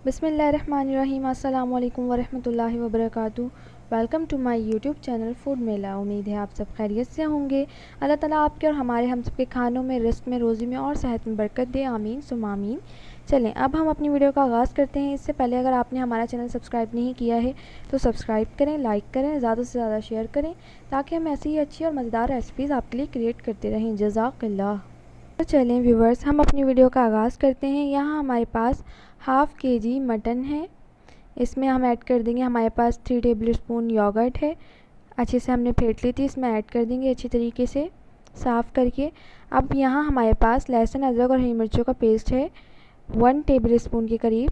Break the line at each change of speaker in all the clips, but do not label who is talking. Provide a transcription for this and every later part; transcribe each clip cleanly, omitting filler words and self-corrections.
बिस्मिल्लाहिर्रहमानिर्रहीम। अस्सलाम वालेकुम वरहमतुल्लाहि वबरकातुहू। Welcome to my YouTube channel food Mela. उम्मीद है आप सब खैरियत से होंगे। अल्लाह ताला आपके और हमारे हम सबके खानों में, रिस्क में, रोज़ी में और सेहत में बरकत दे। आमीन सुम्मा आमीन। चलें अब हम अपनी वीडियो का आगाज़ करते हैं। इससे पहले अगर आपने हमारा चैनल सब्सक्राइब नहीं किया है तो सब्सक्राइब करें, लाइक करें, ज़्यादा से ज़्यादा शेयर करें ताकि हम ऐसी ही अच्छी और मज़ेदार रेसिपीज़ आपके लिए क्रिएट करते रहें। जज़ाकल्लाह। तो चलें व्यूवर्स, हम अपनी वीडियो का आगाज़ करते हैं। यहाँ हमारे पास हाफ़ केजी मटन है। इसमें हम ऐड कर देंगे, हमारे पास 3 टेबल स्पून योगर्ट है। अच्छे से हमने फेंट ली थी, इसमें ऐड कर देंगे अच्छी तरीके से साफ़ करके। अब यहाँ हमारे पास लहसुन, अदरक और हरी मिर्चों का पेस्ट है 1 टेबल स्पून के करीब।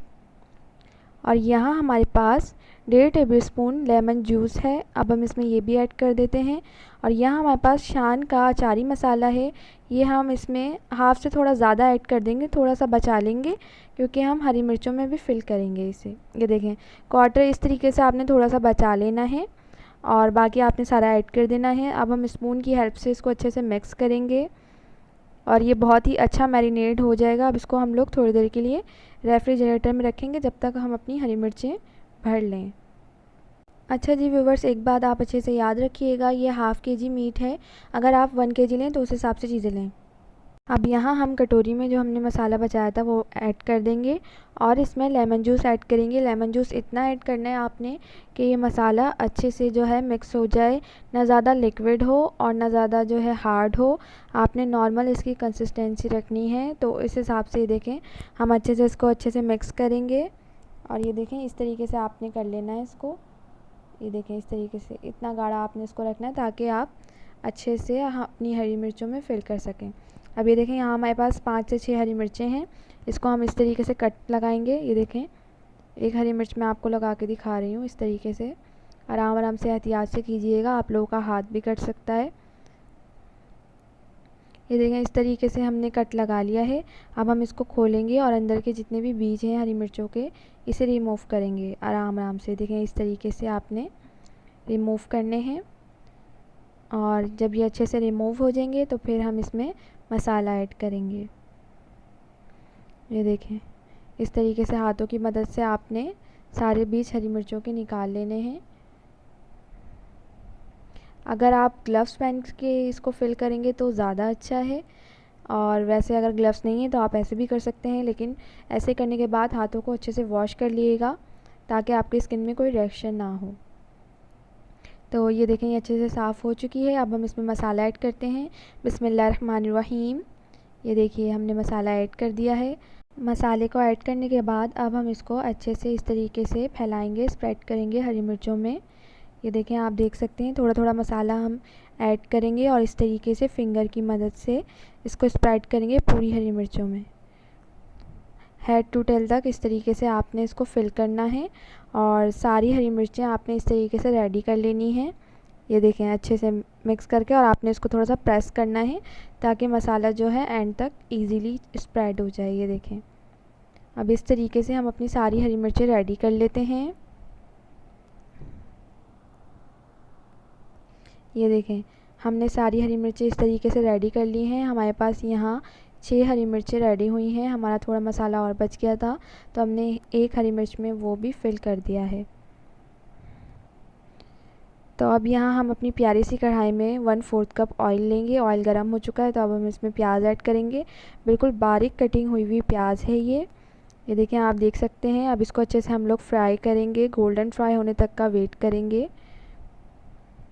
और यहाँ हमारे पास 1.5 टेबल स्पून लेमन जूस है। अब हम इसमें ये भी ऐड कर देते हैं। और यहाँ हमारे पास शान का अचारी मसाला है, ये हम इसमें हाफ़ से थोड़ा ज़्यादा ऐड कर देंगे, थोड़ा सा बचा लेंगे क्योंकि हम हरी मिर्चों में भी फिल करेंगे इसे। ये देखें, क्वार्टर इस तरीके से आपने थोड़ा सा बचा लेना है और बाकी आपने सारा ऐड कर देना है। अब हम स्पून की हेल्प से इसको अच्छे से मिक्स करेंगे और ये बहुत ही अच्छा मैरिनेट हो जाएगा। अब इसको हम लोग थोड़ी देर के लिए रेफ्रिजरेटर में रखेंगे जब तक हम अपनी हरी मिर्चें भर लें। अच्छा जी व्यूवर्स, एक बात आप अच्छे से याद रखिएगा, ये हाफ़ केजी मीट है। अगर आप 1 केजी लें तो उस हिसाब से चीज़ें लें। अब यहाँ हम कटोरी में जो हमने मसाला बचाया था वो ऐड कर देंगे और इसमें लेमन जूस ऐड करेंगे। लेमन जूस इतना ऐड करना है आपने कि ये मसाला अच्छे से जो है मिक्स हो जाए, ना ज़्यादा लिक्विड हो और ना ज़्यादा जो है हार्ड हो। आपने नॉर्मल इसकी कंसिस्टेंसी रखनी है, तो इस हिसाब से देखें हम अच्छे से इसको अच्छे से मिक्स करेंगे। और ये देखें इस तरीके से आपने कर लेना है इसको। ये देखें इस तरीके से इतना गाढ़ा आपने इसको रखना है ताकि आप अच्छे से अपनी हरी मिर्चों में फिल कर सकें। अब ये देखें यहाँ हमारे पास 5 से 6 हरी मिर्चें हैं, इसको हम इस तरीके से कट लगाएंगे। ये देखें, एक हरी मिर्च मैं आपको लगा के दिखा रही हूँ। इस तरीके से आराम आराम से एहतियात से कीजिएगा, आप लोगों का हाथ भी कट सकता है। ये देखें इस तरीके से हमने कट लगा लिया है। अब हम इसको खोलेंगे और अंदर के जितने भी बीज हैं हरी मिर्चों के, इसे रिमूव करेंगे आराम आराम से। देखें इस तरीके से आपने रिमूव करने हैं और जब ये अच्छे से रिमूव हो जाएंगे तो फिर हम इसमें मसाला ऐड करेंगे। ये देखें इस तरीके से हाथों की मदद से आपने सारे बीज हरी मिर्चों के निकाल लेने हैं। अगर आप ग्लव्स पहन के इसको फिल करेंगे तो ज़्यादा अच्छा है, और वैसे अगर ग्लव्स नहीं है तो आप ऐसे भी कर सकते हैं, लेकिन ऐसे करने के बाद हाथों को अच्छे से वॉश कर लीजिएगा ताकि आपकी स्किन में कोई रिएक्शन ना हो। तो ये देखें ये अच्छे से साफ़ हो चुकी है। अब हम इसमें मसाला ऐड करते हैं। बिस्मिल्लाहिर्रहमानिर्रहीम। ये देखिए हमने मसाला ऐड कर दिया है। मसाले को ऐड करने के बाद अब हम इसको अच्छे से इस तरीके से फैलाएंगे, स्प्रेड करेंगे हरी मिर्चों में। ये देखें आप देख सकते हैं थोड़ा थोड़ा मसाला हम ऐड करेंगे और इस तरीके से फिंगर की मदद से इसको स्प्रेड करेंगे पूरी हरी मिर्चों में, हेड टू टेल तक। इस तरीके से आपने इसको फिल करना है और सारी हरी मिर्चें आपने इस तरीके से रेडी कर लेनी है। ये देखें अच्छे से मिक्स करके, और आपने इसको थोड़ा सा प्रेस करना है ताकि मसाला जो है एंड तक इजीली स्प्रेड हो जाए। ये देखें अब इस तरीके से हम अपनी सारी हरी मिर्चें रेडी कर लेते हैं। ये देखें हमने सारी हरी मिर्चें इस तरीके से रेडी कर ली हैं। हमारे पास यहाँ 6 हरी मिर्चें रेडी हुई हैं। हमारा थोड़ा मसाला और बच गया था तो हमने एक हरी मिर्च में वो भी फिल कर दिया है। तो अब यहाँ हम अपनी प्यारी सी कढ़ाई में 1/4 कप ऑयल लेंगे। ऑयल गर्म हो चुका है तो अब हम इसमें प्याज ऐड करेंगे। बिल्कुल बारीक कटिंग हुई हुई प्याज है ये देखें आप देख सकते हैं। अब इसको अच्छे से हम लोग फ्राई करेंगे, गोल्डन फ्राई होने तक का वेट करेंगे।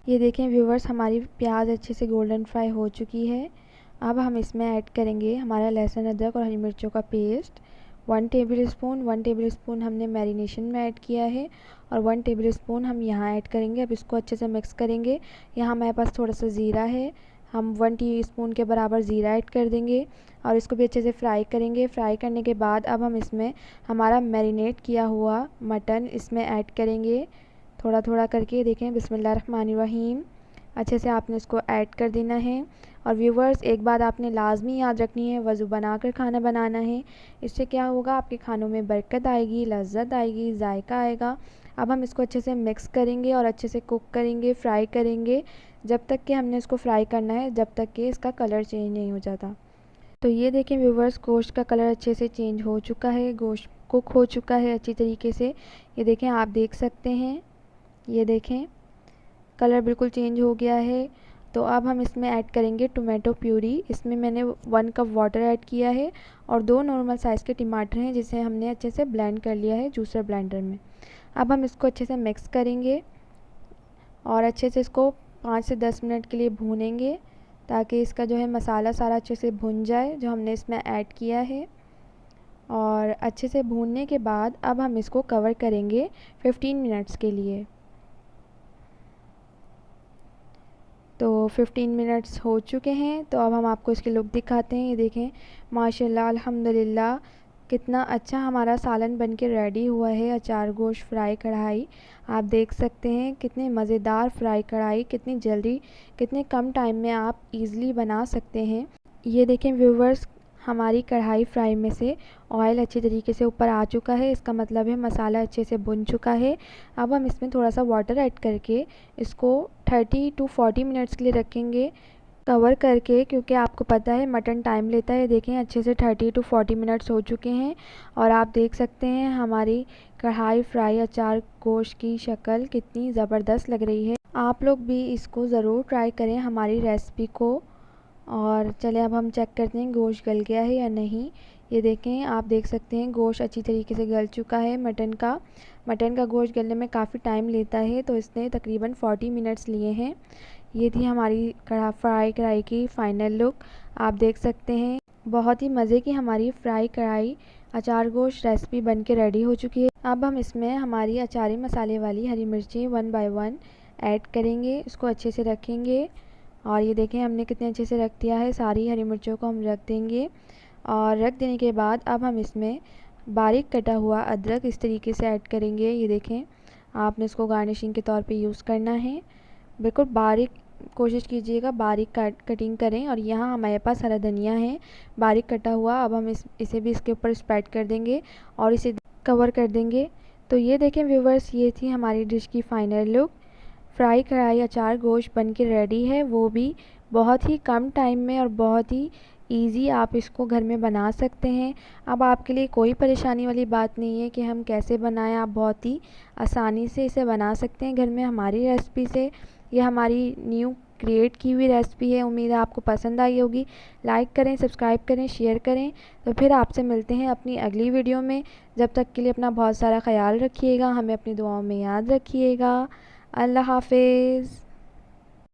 ये देखें व्यूवर्स हमारी प्याज अच्छे से गोल्डन फ्राई हो चुकी है। अब हम इसमें ऐड करेंगे हमारा लहसुन, अदरक और हरी मिर्चों का पेस्ट 1 टेबल स्पून हमने मैरिनेशन में ऐड किया है और 1 टेबल स्पून हम यहाँ ऐड करेंगे। अब इसको अच्छे से मिक्स करेंगे। यहाँ हमारे पास थोड़ा सा ज़ीरा है, हम 1 टीस्पून के बराबर ज़ीरा ऐड कर देंगे और इसको भी अच्छे से फ्राई करेंगे। फ्राई करने के बाद अब हम इसमें हमारा मैरिनेट किया हुआ मटन इसमें ऐड करेंगे थोड़ा थोड़ा करके। देखें बिस्मिल्लाहिर्रहमानिर्रहीम, अच्छे से आपने इसको ऐड कर देना है। और व्यूवर्स एक बात आपने लाजमी याद रखनी है, वज़ू बनाकर खाना बनाना है। इससे क्या होगा, आपके खानों में बरकत आएगी, लज्जत आएगी, जायका आएगा। अब हम इसको अच्छे से मिक्स करेंगे और अच्छे से कुक करेंगे, फ्राई करेंगे जब तक कि हमने इसको फ्राई करना है, जब तक कि इसका कलर चेंज नहीं हो जाता। तो ये देखें व्यूवर्स, गोश्त का कलर अच्छे से चेंज हो चुका है, गोश्त कुक हो चुका है अच्छी तरीके से। ये देखें, आप देख सकते हैं, ये देखें कलर बिल्कुल चेंज हो गया है। तो अब हम इसमें ऐड करेंगे टोमेटो प्यूरी। इसमें मैंने 1 कप वाटर ऐड किया है और 2 नॉर्मल साइज़ के टमाटर हैं जिसे हमने अच्छे से ब्लेंड कर लिया है जूसर ब्लेंडर में। अब हम इसको अच्छे से मिक्स करेंगे और अच्छे से इसको 5 से 10 मिनट के लिए भूनेंगे ताकि इसका जो है मसाला सारा अच्छे से भुन जाए जो हमने इसमें ऐड किया है। और अच्छे से भूनने के बाद अब हम इसको कवर करेंगे 15 मिनट्स के लिए। तो 15 मिनट्स हो चुके हैं। तो अब हम आपको इसके लुक दिखाते हैं। ये देखें माशाल्लाह अल्हम्दुलिल्लाह कितना अच्छा हमारा सालन बनके रेडी हुआ है। अचार गोश्त फ्राई कढ़ाई आप देख सकते हैं, कितने मज़ेदार फ्राई कढ़ाई, कितनी जल्दी कितने कम टाइम में आप इजीली बना सकते हैं। ये देखें व्यूवर्स, हमारी कढ़ाई फ्राई में से ऑयल अच्छी तरीके से ऊपर आ चुका है, इसका मतलब है मसाला अच्छे से भुन चुका है। अब हम इसमें थोड़ा सा वाटर ऐड करके इसको 30 टू 40 मिनट्स के लिए रखेंगे कवर करके, क्योंकि आपको पता है मटन टाइम लेता है। देखें अच्छे से 30 टू 40 मिनट्स हो चुके हैं और आप देख सकते हैं हमारी कढ़ाई फ्राई अचार गोश्त की शक्ल कितनी ज़बरदस्त लग रही है। आप लोग भी इसको ज़रूर ट्राई करें हमारी रेसिपी को। और चलें अब हम चेक करते हैं गोश्त गल गया है या नहीं। ये देखें, आप देख सकते हैं गोश्त अच्छी तरीके से गल चुका है। मटन का गोश्त गलने में काफ़ी टाइम लेता है, तो इसने तकरीबन 40 मिनट्स लिए हैं। ये थी हमारी फ्राई कढ़ाई की फ़ाइनल लुक। आप देख सकते हैं बहुत ही मज़े की हमारी फ्राई कढ़ाई अचार गोश्त रेसिपी बनके रेडी हो चुकी है। अब हम इसमें हमारी अचारी मसाले वाली हरी मिर्चें 1 बाय 1 ऐड करेंगे, इसको अच्छे से रखेंगे। और ये देखें हमने कितने अच्छे से रख दिया है, सारी हरी मिर्चों को हम रख देंगे। और रख देने के बाद अब हम इसमें बारीक कटा हुआ अदरक इस तरीके से ऐड करेंगे। ये देखें, आपने इसको गार्निशिंग के तौर पे यूज़ करना है। बिल्कुल बारीक कोशिश कीजिएगा, बारीक कटिंग करें। और यहाँ हमारे पास हरा धनिया है बारीक कटा हुआ। अब हम इसे भी इसके ऊपर स्प्रेड कर देंगे और इसे कवर कर देंगे। तो ये देखें व्यूवर्स, ये थी हमारी डिश की फ़ाइनल लुक। फ्राई कढ़ाई अचार गोश्त बनके रेडी है, वो भी बहुत ही कम टाइम में और बहुत ही ईज़ी आप इसको घर में बना सकते हैं। अब आपके लिए कोई परेशानी वाली बात नहीं है कि हम कैसे बनाएं, आप बहुत ही आसानी से इसे बना सकते हैं घर में हमारी रेसिपी से। यह हमारी न्यू क्रिएट की हुई रेसिपी है, उम्मीद है आपको पसंद आई होगी। लाइक करें, सब्सक्राइब करें, शेयर करें। तो फिर आपसे मिलते हैं अपनी अगली वीडियो में। जब तक के लिए अपना बहुत सारा ख्याल रखिएगा, हमें अपनी दुआओं में याद रखिएगा। अल्लाह हाफिज़।